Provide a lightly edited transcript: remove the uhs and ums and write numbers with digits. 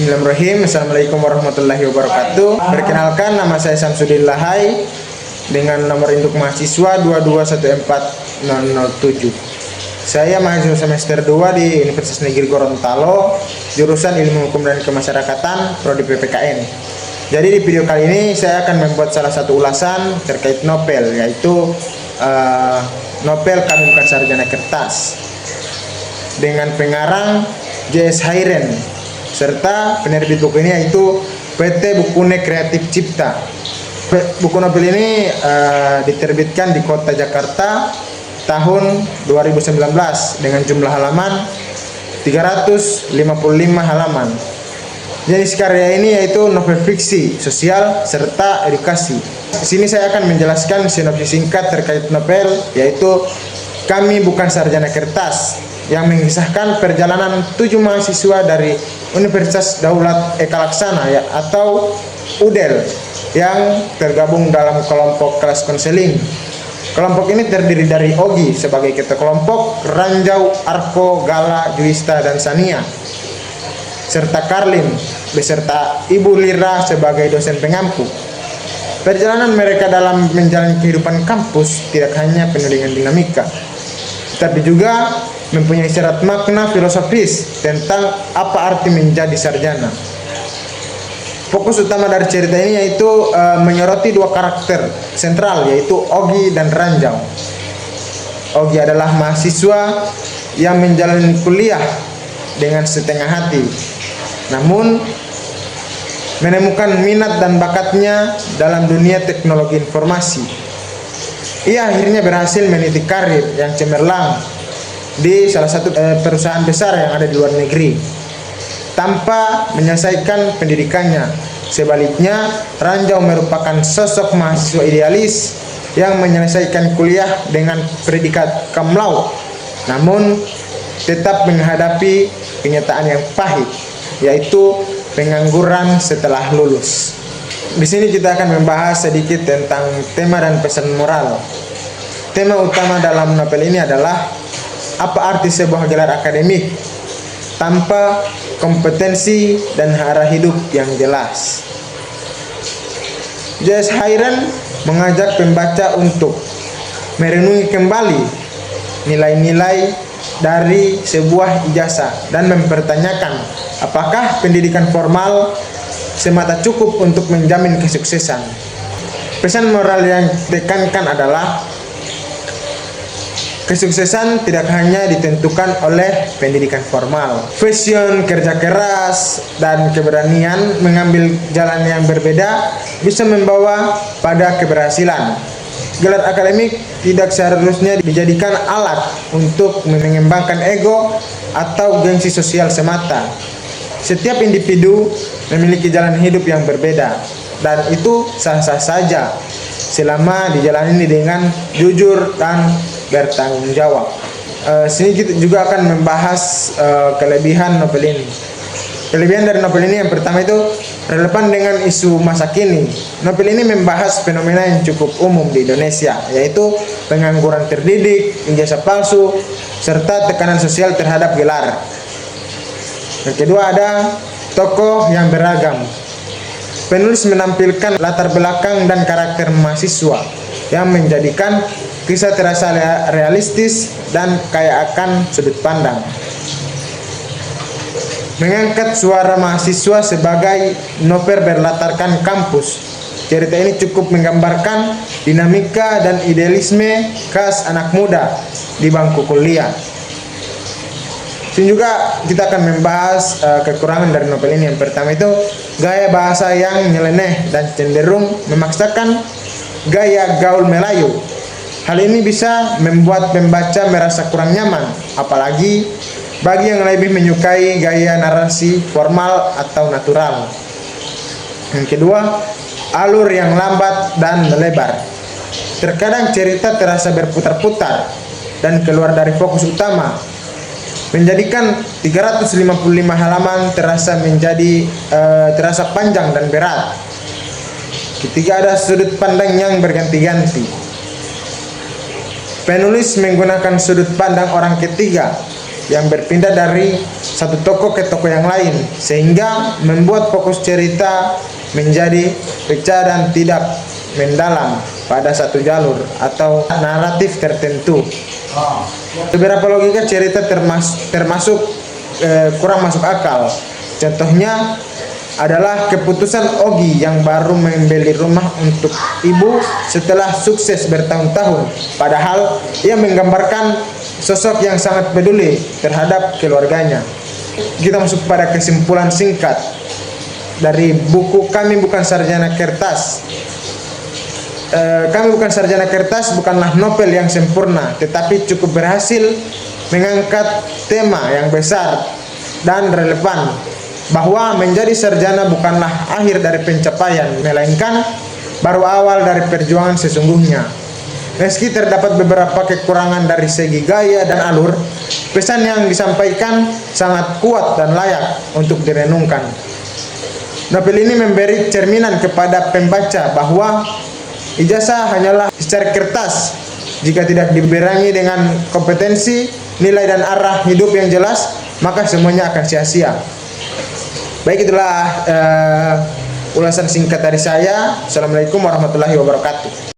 Bismillahirrahmanirrahim. Assalamualaikum warahmatullahi wabarakatuh. Perkenalkan, nama saya Samsudin Lahai dengan nomor induk mahasiswa 2214007. Saya mahasiswa semester 2 di Universitas Negeri Gorontalo, jurusan Ilmu Hukum dan Kemasyarakatan, prodi PPKN. Jadi di video kali ini saya akan membuat salah satu ulasan terkait novel, yaitu novel Kami Bukan Sarjana Kertas dengan pengarang J.S. Hairen, serta penerbit buku ini yaitu PT Bukune Kreatif Cipta. Buku novel ini diterbitkan di kota Jakarta tahun 2019 dengan jumlah halaman 355 halaman. Jenis karya ini yaitu novel fiksi, sosial, serta edukasi. Di sini saya akan menjelaskan sinopsis singkat terkait novel, yaitu Kami Bukan Sarjana Kertas, yang mengisahkan perjalanan 7 mahasiswa dari Universitas Daulat Eka Laksana atau UDEL yang tergabung dalam kelompok kelas konseling. Kelompok ini terdiri dari Ogi sebagai ketua kelompok, Ranjau, Arko, Gala, Juista, dan Sania, serta Karlin beserta Ibu Lira sebagai dosen pengampu. Perjalanan mereka dalam menjalani kehidupan kampus tidak hanya penuh dengan dinamika, tapi juga mempunyai syarat makna filosofis tentang apa arti menjadi sarjana. Fokus utama dari cerita ini yaitu menyoroti 2 karakter sentral, yaitu Ogi dan Ranjau. Ogi adalah mahasiswa yang menjalani kuliah dengan setengah hati, namun menemukan minat dan bakatnya dalam dunia teknologi informasi. Ia akhirnya berhasil meniti karir yang cemerlang di salah satu perusahaan besar yang ada di luar negeri tanpa menyelesaikan pendidikannya. Sebaliknya, Ranjau merupakan sosok mahasiswa idealis yang menyelesaikan kuliah dengan predikat cum laude, namun tetap menghadapi kenyataan yang pahit, yaitu pengangguran setelah lulus. Di sini kita akan membahas sedikit tentang tema dan pesan moral. Tema utama dalam novel ini adalah apa arti sebuah gelar akademik tanpa kompetensi dan arah hidup yang jelas. J.S. Hairen mengajak pembaca untuk merenungi kembali nilai-nilai dari sebuah ijazah dan mempertanyakan apakah pendidikan formal semata cukup untuk menjamin kesuksesan. Pesan moral yang ditekankan adalah kesuksesan tidak hanya ditentukan oleh pendidikan formal. Passion, kerja keras, dan keberanian mengambil jalan yang berbeda bisa membawa pada keberhasilan. Gelar akademik tidak seharusnya dijadikan alat untuk mengembangkan ego atau gengsi sosial semata. Setiap individu memiliki jalan hidup yang berbeda, dan itu sah-sah saja selama dijalani dengan jujur dan bertanggung jawab. Sini kita juga akan membahas kelebihan novel ini. Kelebihan dari novel ini yang pertama itu relevan dengan isu masa kini. Novel ini membahas fenomena yang cukup umum di Indonesia, yaitu pengangguran terdidik, ijazah palsu, serta tekanan sosial terhadap gelar. Yang kedua ada tokoh yang beragam. Penulis menampilkan latar belakang dan karakter mahasiswa yang menjadikan kisah terasa realistis dan kaya akan sudut pandang. Mengangkat suara mahasiswa sebagai novel berlatarkan kampus. Cerita ini cukup menggambarkan dinamika dan idealisme khas anak muda di bangku kuliah. Dan juga kita akan membahas kekurangan dari novel ini. Yang pertama itu gaya bahasa yang nyeleneh dan cenderung memaksakan gaya gaul Melayu. Hal ini bisa membuat pembaca merasa kurang nyaman, apalagi bagi yang lebih menyukai gaya narasi formal atau natural. Yang kedua, alur yang lambat dan melebar. Terkadang cerita terasa berputar-putar dan keluar dari fokus utama, menjadikan 355 halaman terasa panjang dan berat. Ketiga, ada sudut pandang yang berganti-ganti. Penulis menggunakan sudut pandang orang ketiga yang berpindah dari satu tokoh ke tokoh yang lain, sehingga membuat fokus cerita menjadi pecah dan tidak mendalam pada satu jalur atau naratif tertentu. Beberapa logika cerita termasuk kurang masuk akal. Contohnya adalah keputusan Ogi yang baru membeli rumah untuk ibu setelah sukses bertahun-tahun, padahal ia menggambarkan sosok yang sangat peduli terhadap keluarganya. Kita masuk pada kesimpulan singkat dari buku Kami Bukan Sarjana Kertas. Kami Bukan Sarjana Kertas bukanlah novel yang sempurna, tetapi cukup berhasil mengangkat tema yang besar dan relevan, bahwa menjadi sarjana bukanlah akhir dari pencapaian, melainkan baru awal dari perjuangan sesungguhnya. Meski terdapat beberapa kekurangan dari segi gaya dan alur, pesan yang disampaikan sangat kuat dan layak untuk direnungkan. Novel ini memberi cerminan kepada pembaca bahwa ijazah hanyalah secara kertas. Jika tidak dibarengi dengan kompetensi, nilai dan arah hidup yang jelas, maka semuanya akan sia-sia. Baik, itulah ulasan singkat dari saya. Assalamualaikum warahmatullahi wabarakatuh.